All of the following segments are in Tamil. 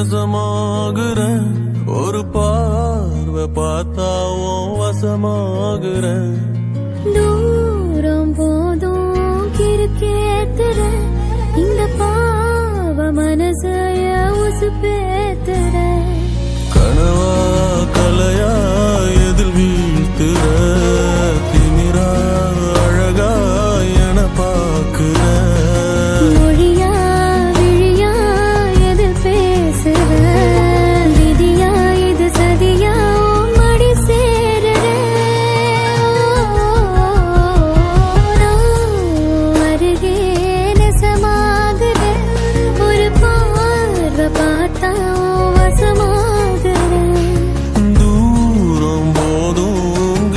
நெசமாகுறேன் ஒரு பார்வை பார்த்தாவும் வசமாகுறேன் தூரம் போதும் கிறுக்கேத்துற இந்த பாவ மனசைய உசுப்பேத்துற கனவா கலையா எதில் வீழ்த்துற திமிரா அழகா என பாக்குற மொழியா விழியா எதில் பேசுற விதியா இது சதியா மடி சேருற அருகே நெசமாகுற ஒரு பார்வை பார்த்தா வசமாகுற தூரம் போதும்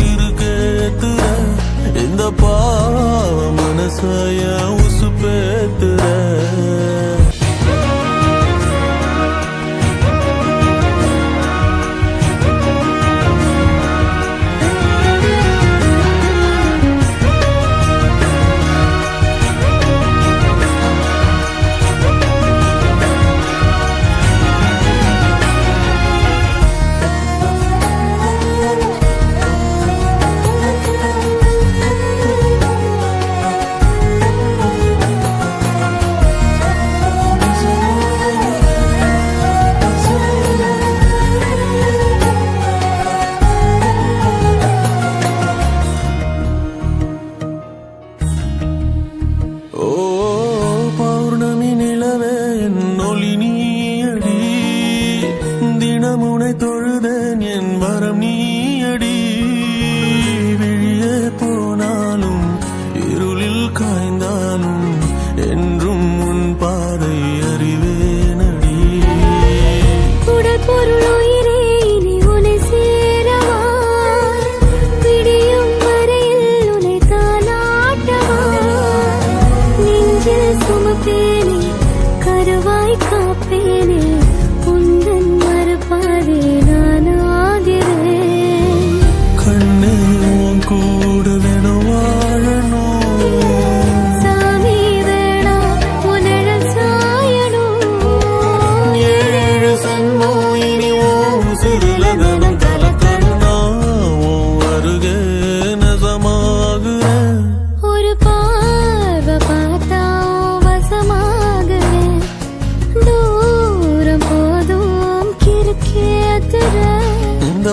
இருக்கேத்துற இந்த பாவ மனசைய உசுப்பேத்துற ஓ பௌர்ணமி நிலவே என் ஒளி நீயடி தினமுனை தொழுதேன் என் வரம் நீயடி விழியே போனாலும் இருளில் காய்ந்தாலும் என்றும் உன் பாதை அறிவேனடி உடல் பொருள் உயிரே இனி உன்னை சேரவா விடியும் வரையில் உன்னை தாலாட்டவா நெஞ்சில் சுமப்பேனே கருவாய் காப்பேனே உந்தன் மறுபாதே நான் ஆகிறேன் கண்ணே உன் கூட வேணும் வாழணும் சாமி வேணா உன்னிழல் சாயணும் ஏழு சன்மோ இனி உன் சிறுலகனம் கலக்கணும் நான் உன் அருகே நெசமாகுறேன் ஒரு பார்வை பார்த்தா வசமாகுறேன் தூரம் போதும் கிறுக்கேத்துற இந்த